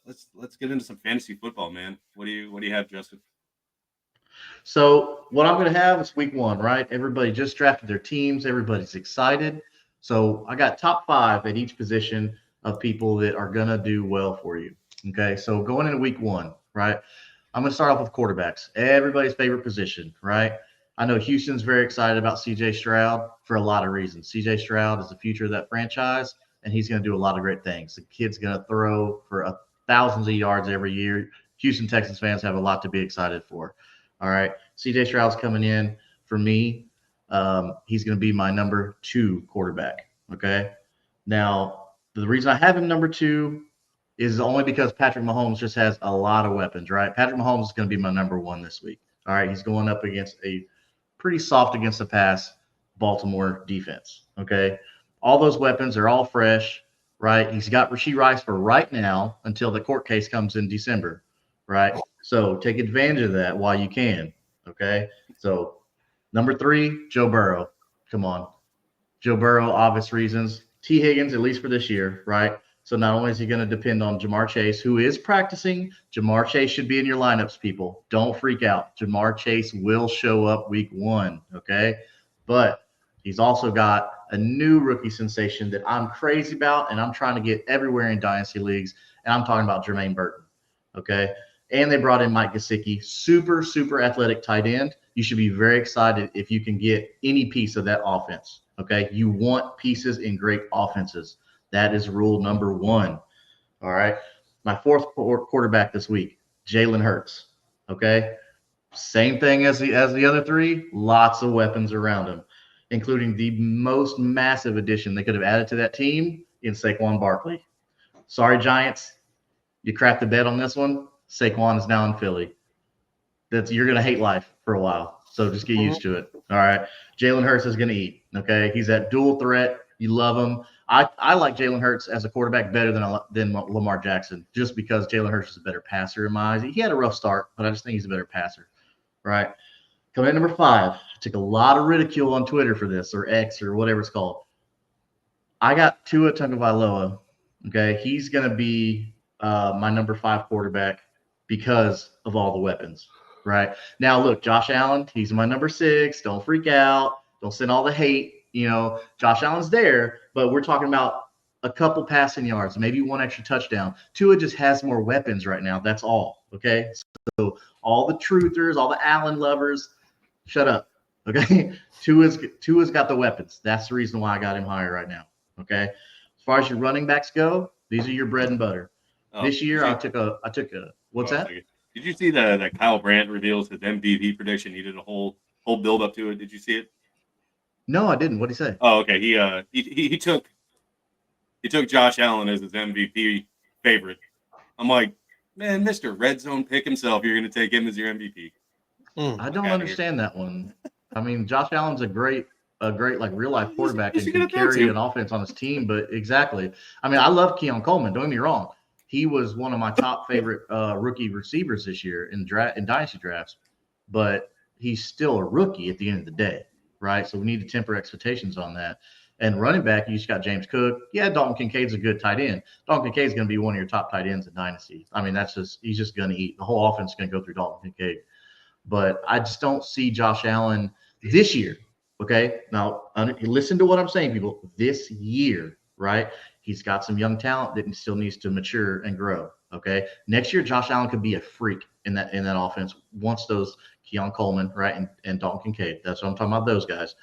let's get into some fantasy football, man. What do you have, Justin? So what I'm going to have is week one, right? Everybody just drafted their teams. Everybody's excited. So I got top five at each position of people that are going to do well for you. Okay. So going into week one, right? I'm going to start off with quarterbacks, everybody's favorite position, right? I know Houston's very excited about CJ Stroud for a lot of reasons. CJ Stroud is the future of that franchise, and he's going to do a lot of great things. The kid's going to throw for thousands of yards every year. Houston Texans fans have a lot to be excited for. All right. CJ Stroud's coming in for me. He's going to be my number two quarterback. Okay. Now, the reason I have him number two is only because Patrick Mahomes just has a lot of weapons, right? Patrick Mahomes is going to be my number one this week. All right. He's going up against a pretty soft against the pass Baltimore defense. Okay. All those weapons are all fresh, right? He's got Rashee Rice for right now until the court case comes in December, right? So take advantage of that while you can. Okay. So number three, Joe Burrow. Come on. Joe Burrow, obvious reasons. T. Higgins, at least for this year, right? So not only is he going to depend on Jamar Chase, who is practicing, Jamar Chase should be in your lineups, people. Don't freak out. Jamar Chase will show up week one, okay? But he's also got a new rookie sensation that I'm crazy about, and I'm trying to get everywhere in dynasty leagues, and I'm talking about Jermaine Burton, okay? And they brought in Mike Gesicki, super, super athletic tight end. You should be very excited if you can get any piece of that offense, okay? You want pieces in great offenses. That is rule number one. All right. My fourth quarterback this week, Jalen Hurts. Okay. Same thing as the other three. Lots of weapons around him, including the most massive addition they could have added to that team in Saquon Barkley. Sorry, Giants. You crapped the bed on this one. Saquon is now in Philly. You're gonna hate life for a while. So just get used to it. All right. Jalen Hurts is gonna eat. Okay. He's that dual threat. You love him. I like Jalen Hurts as a quarterback better than Lamar Jackson, just because Jalen Hurts is a better passer in my eyes. He had a rough start, but I just think he's a better passer. Right. Coming in number five, I took a lot of ridicule on Twitter for this, or X, or whatever it's called. I got Tua Tagovailoa. Okay, he's gonna be my number five quarterback because of all the weapons. Right now, look, Josh Allen, he's my number six. Don't freak out. Don't send all the hate. Josh Allen's there, but we're talking about a couple passing yards, maybe one extra touchdown. Tua just has more weapons right now. That's all. Okay. So all the truthers, all the Allen lovers, shut up. Okay. Tua's got the weapons. That's the reason why I got him higher right now. Okay. As far as your running backs go, these are your bread and butter. This year I took a what's that? Did you see that Kyle Brandt reveals his MVP prediction? He did a whole build up to it. Did you see it? No, I didn't. What did he say? Oh, okay. He took Josh Allen as his MVP favorite. I'm like, man, Mr. Red Zone pick himself. You're going to take him as your MVP. I don't understand that one. I mean, Josh Allen's a great like real life quarterback and can carry an offense on his team. But exactly, I mean, I love Keon Coleman. Don't get me wrong. He was one of my top favorite rookie receivers this year in dynasty drafts, but he's still a rookie at the end of the day, right? So we need to temper expectations on that. And running back, you just got James Cook. Yeah, Dalton Kincaid's a good tight end. Dalton Kincaid's going to be one of your top tight ends in dynasty. I mean, he's just going to eat. The whole offense is going to go through Dalton Kincaid. But I just don't see Josh Allen this year. Okay, now listen to what I'm saying, people. This year, right? He's got some young talent that still needs to mature and grow. Okay, next year Josh Allen could be a freak in that offense once those Keon Coleman, right, and Dalton Kincaid. That's what I'm talking about. Those guys,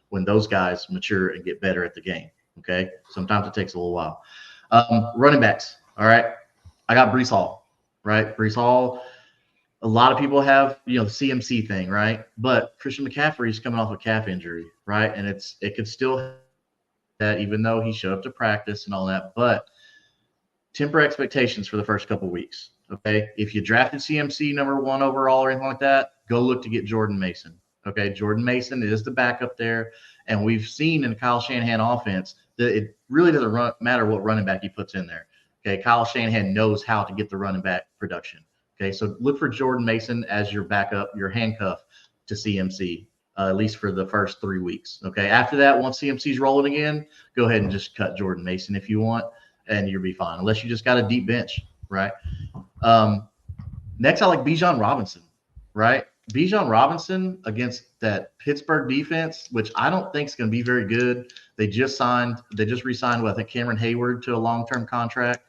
when those guys mature and get better at the game. Okay, sometimes it takes a little while. Running backs. All right, I got Breece Hall. Right, Breece Hall. A lot of people have, the CMC thing, right? But Christian McCaffrey is coming off a calf injury, right? And it could still that even though he showed up to practice and all that, but temper expectations for the first couple of weeks. Okay. If you drafted CMC number one overall or anything like that, go look to get Jordan Mason. Okay. Jordan Mason is the backup there. And we've seen in the Kyle Shanahan offense that it really doesn't matter what running back he puts in there. Okay. Kyle Shanahan knows how to get the running back production. Okay, so look for Jordan Mason as your backup, your handcuff to CMC, at least for the first 3 weeks. Okay, after that, once CMC's rolling again, go ahead and just cut Jordan Mason if you want, and you'll be fine, unless you just got a deep bench, right? Next, I like Bijan Robinson, right? Bijan Robinson against that Pittsburgh defense, which I don't think is going to be very good. They just re-signed with, I think, Cameron Hayward to a long-term contract.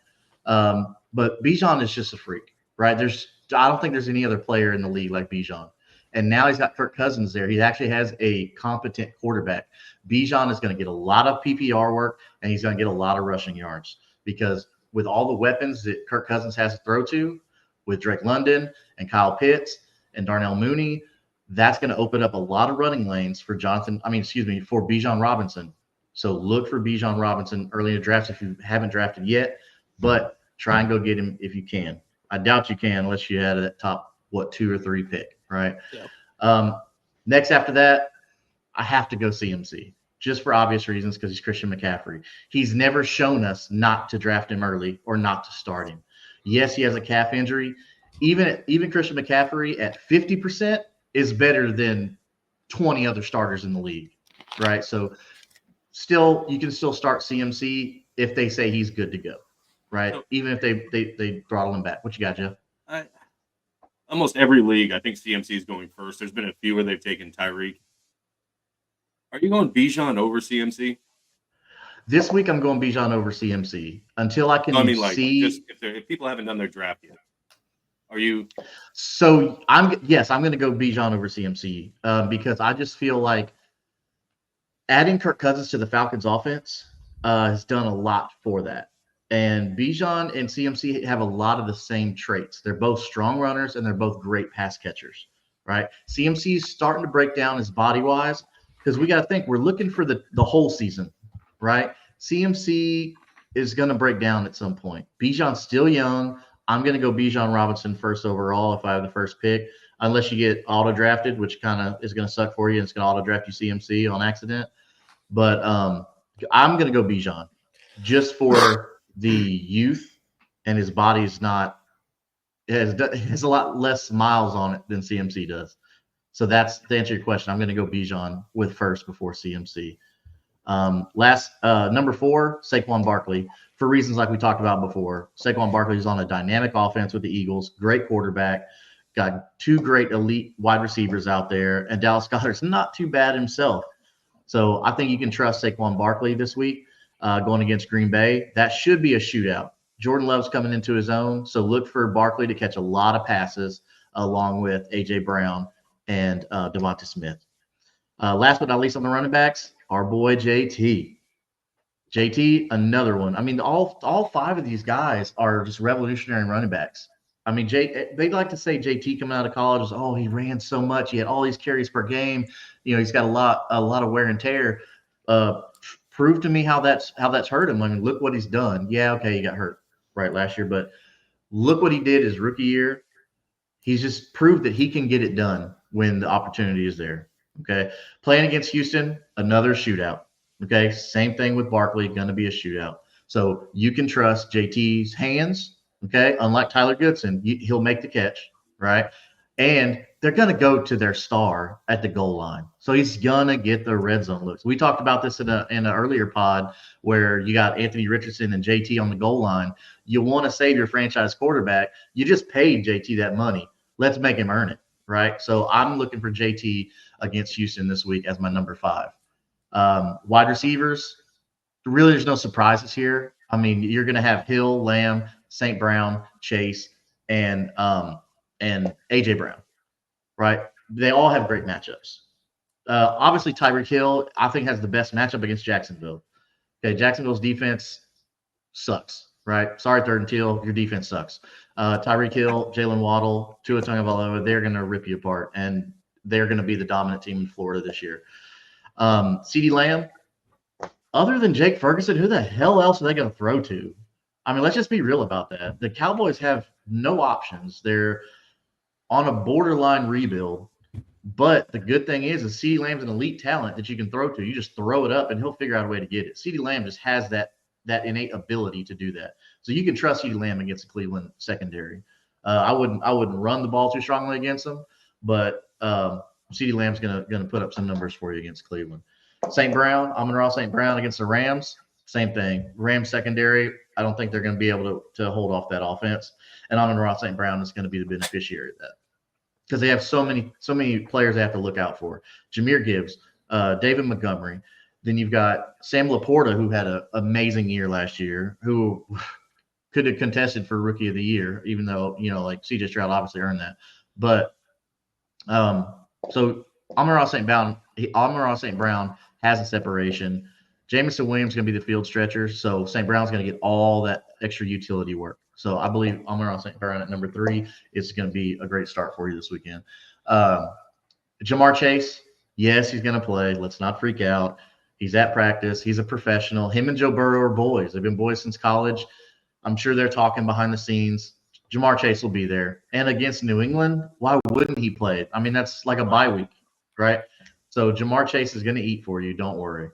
But Bijan is just a freak, right? I don't think there's any other player in the league like Bijan. And now he's got Kirk Cousins there. He actually has a competent quarterback. Bijan is going to get a lot of PPR work, and he's going to get a lot of rushing yards because with all the weapons that Kirk Cousins has to throw to, with Drake London and Kyle Pitts and Darnell Mooney, that's going to open up a lot of running lanes for for Bijan Robinson. So look for Bijan Robinson early in the draft if you haven't drafted yet, but try and go get him if you can. I doubt you can unless you had that top, 2 or 3 pick, right? Yeah. Next after that, I have to go CMC just for obvious reasons because he's Christian McCaffrey. He's never shown us not to draft him early or not to start him. Yes, he has a calf injury. Even Christian McCaffrey at 50% is better than 20 other starters in the league, right? So you can still start CMC if they say he's good to go, right? Even if they throttle him back. What you got, Jeff? Almost every league, I think CMC is going first. There's been a few where they've taken Tyreek. Are you going Bijan over CMC? This week, I'm going Bijan over CMC until I can see. If people haven't done their draft yet, are you? So I'm going to go Bijan over CMC because I just feel like adding Kirk Cousins to the Falcons offense has done a lot for that. And Bijan and CMC have a lot of the same traits. They're both strong runners and they're both great pass catchers, right? CMC is starting to break down his body wise because we got to think we're looking for the whole season, right? CMC is going to break down at some point. Bijan's still young. I'm going to go Bijan Robinson first overall if I have the first pick, unless you get auto-drafted, which kind of is going to suck for you, and it's going to auto-draft you CMC on accident. But I'm going to go Bijan just for the youth, and his body's not – it has a lot less miles on it than CMC does. So that's to answer your question. I'm going to go Bijan with first before CMC. Number 4, Saquon Barkley, for reasons like we talked about before. Saquon Barkley is on a dynamic offense with the Eagles, great quarterback, got 2 great elite wide receivers out there, and Dallas Goedert's not too bad himself. So I think you can trust Saquon Barkley this week going against Green Bay. That should be a shootout. Jordan Love's coming into his own, so look for Barkley to catch a lot of passes along with A.J. Brown and Devonta Smith. Last but not least on the running backs, our boy JT. JT, another one. I mean, all 5 of these guys are just revolutionary running backs. I mean, they'd like to say JT coming out of college is, oh, he ran so much. He had all these carries per game. You know, he's got a lot of wear and tear. Prove to me how that's hurt him. I mean, look what he's done. Yeah, okay, he got hurt last year, but look what he did his rookie year. He's just proved that he can get it done when the opportunity is there. Okay, playing against Houston, another shootout. Okay, same thing with Barkley, going to be a shootout. So you can trust JT's hands. Okay, unlike Tyler Goodson, he'll make the catch, right? And they're going to go to their star at the goal line. So he's going to get the red zone looks. We talked about this in an earlier pod where you got Anthony Richardson and JT on the goal line. You want to save your franchise quarterback. You just paid JT that money. Let's make him earn it, right? So I'm looking for JT against Houston this week as my number 5. Wide receivers, really there's no surprises here. I mean, you're going to have Hill, Lamb, St. Brown, Chase, and A.J. Brown, right? They all have great matchups. Obviously, Tyreek Hill, I think, has the best matchup against Jacksonville. Okay, Jacksonville's defense sucks, right? Sorry, Third and Teal, your defense sucks. Tyreek Hill, Jalen Waddle, Tua Tagovailoa, they're going to rip you apart, and they're going to be the dominant team in Florida this year. CeeDee Lamb, other than Jake Ferguson, who the hell else are they going to throw to? I mean, let's just be real about that. The Cowboys have no options. They're on a borderline rebuild. But the good thing is CeeDee Lamb's an elite talent that you can throw to. You just throw it up, and he'll figure out a way to get it. CeeDee Lamb just has that innate ability to do that. So you can trust CeeDee Lamb against the Cleveland secondary. I wouldn't run the ball too strongly against them, but CeeDee Lamb's gonna put up some numbers for you against Cleveland. St. Brown, Amon-Ra St. Brown against the Rams, same thing. Rams secondary, I don't think they're going to be able to hold off that offense. And Amon-Ra St. Brown is going to be the beneficiary of that because they have so many players they have to look out for. Jahmyr Gibbs, David Montgomery. Then you've got Sam Laporta, who had an amazing year last year, who could have contested for Rookie of the Year, even though, like CJ Stroud obviously earned that. But so Amon-Ra St. Brown has a separation. Jameson Williams is going to be the field stretcher, so St. Brown's going to get all that extra utility work. So I believe Amon-Ra St. Brown at number 3 is going to be a great start for you this weekend. Ja'Marr Chase, yes, he's going to play. Let's not freak out. He's at practice. He's a professional. Him and Joe Burrow are boys. They've been boys since college. I'm sure they're talking behind the scenes. Ja'Marr Chase will be there. And against New England, why wouldn't he play? I mean, that's like a bye week, right? So Ja'Marr Chase is going to eat for you. Don't worry.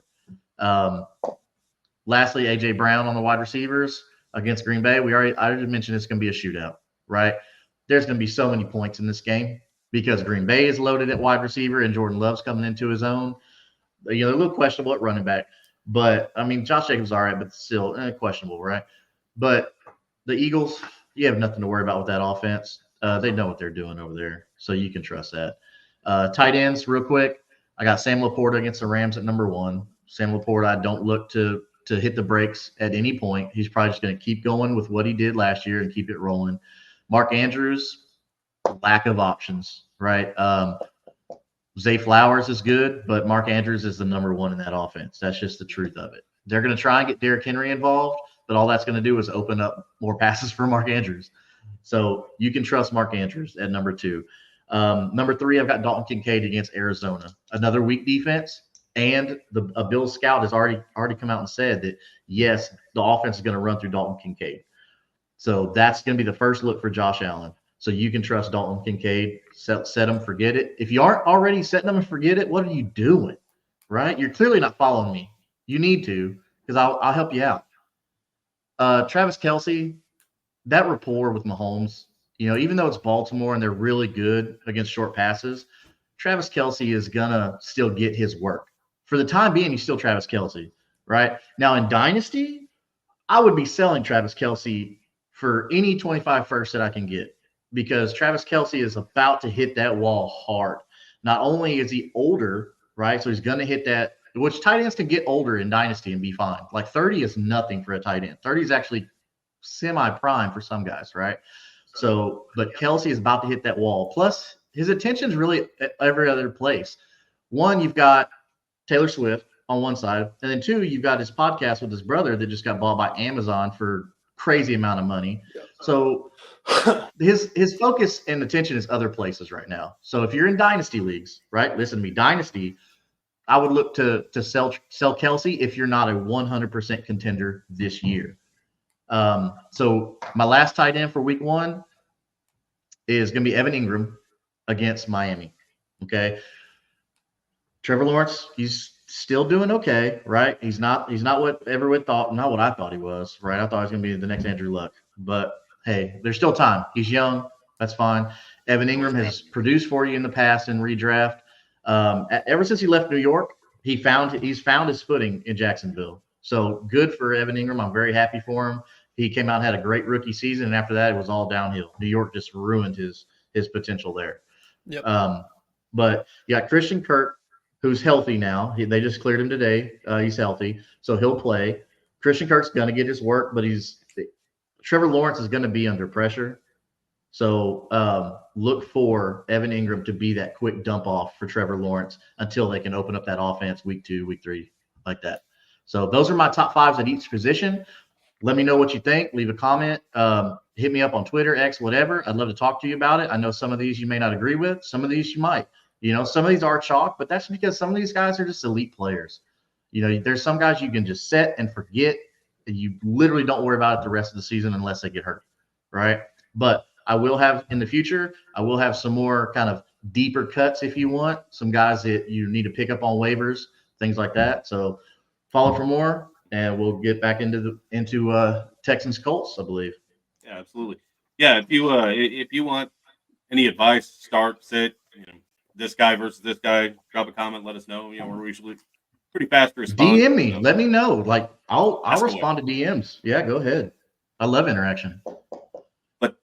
Lastly, A.J. Brown on the wide receivers against Green Bay. I already mentioned it's going to be a shootout, right? There's going to be so many points in this game because Green Bay is loaded at wide receiver and Jordan Love's coming into his own. They're a little questionable at running back. But, I mean, Josh Jacobs is all right, but still questionable, right? But the Eagles, you have nothing to worry about with that offense. They know what they're doing over there, so you can trust that. Tight ends, real quick. I got Sam Laporta against the Rams at number 1. Sam Laporta, I don't look to hit the brakes at any point. He's probably just going to keep going with what he did last year and keep it rolling. Mark Andrews, lack of options, right? Zay Flowers is good, but Mark Andrews is the number 1 in that offense. That's just the truth of it. They're going to try and get Derrick Henry involved, but all that's going to do is open up more passes for Mark Andrews. So you can trust Mark Andrews at number 2. Number 3, I've got Dalton Kincaid against Arizona. Another weak defense. And a Bills scout has already come out and said that, yes, the offense is going to run through Dalton Kincaid. So that's going to be the first look for Josh Allen. So you can trust Dalton Kincaid. Set him, forget it. If you aren't already setting them and forget it, what are you doing, right? You're clearly not following me. You need to because I'll help you out. Travis Kelce, that rapport with Mahomes, even though it's Baltimore and they're really good against short passes, Travis Kelce is going to still get his work. For the time being, he's still Travis Kelce, right? Now, in Dynasty, I would be selling Travis Kelce for any 25 first that I can get because Travis Kelce is about to hit that wall hard. Not only is he older, right, so he's going to hit that, which tight ends can get older in Dynasty and be fine. Like 30 is nothing for a tight end. 30 is actually semi-prime for some guys, right? So, but Kelce is about to hit that wall. Plus, his attention's really at every other place. One, you've got Taylor Swift on one side, and then 2, you've got his podcast with his brother that just got bought by Amazon for crazy amount of money. So his focus and attention is other places right now. So if you're in Dynasty leagues, right, listen to me, Dynasty, I would look to sell Kelce if you're not a 100% contender this year. So my last tight end for week 1 is going to be Evan Ingram against Miami. Okay. Trevor Lawrence, he's still doing okay, right? He's not what everyone thought, not what I thought he was, right? I thought he was going to be the next Andrew Luck. But, hey, there's still time. He's young. That's fine. Evan Ingram has produced for you in the past in redraft. Ever since he left New York, he's found his footing in Jacksonville. So good for Evan Ingram. I'm very happy for him. He came out and had a great rookie season, and after that, it was all downhill. New York just ruined his potential there. Yep. But you got Christian Kirk, who's healthy now. They just cleared him today. He's healthy, so he'll play. Christian Kirk's going to get his work, but Trevor Lawrence is going to be under pressure. So look for Evan Ingram to be that quick dump off for Trevor Lawrence until they can open up that offense week 2, week 3, like that. So those are my top 5s at each position. Let me know what you think. Leave a comment. Hit me up on Twitter, X, whatever. I'd love to talk to you about it. I know some of these you may not agree with. Some of these you might. Some of these are chalk, but that's because some of these guys are just elite players. There's some guys you can just set and forget, and you literally don't worry about it the rest of the season unless they get hurt, right? But I will have in the future, I will have some more kind of deeper cuts if you want, some guys that you need to pick up on waivers, things like that. So follow for more, and we'll get back into Texans Colts, I believe. Yeah, absolutely. Yeah, if you want any advice, start, sit, this guy versus this guy, drop a comment, let us know. We're usually pretty fast to respond. DM me, let me know. Like I'll respond to DMs. Yeah, go ahead. I love interaction.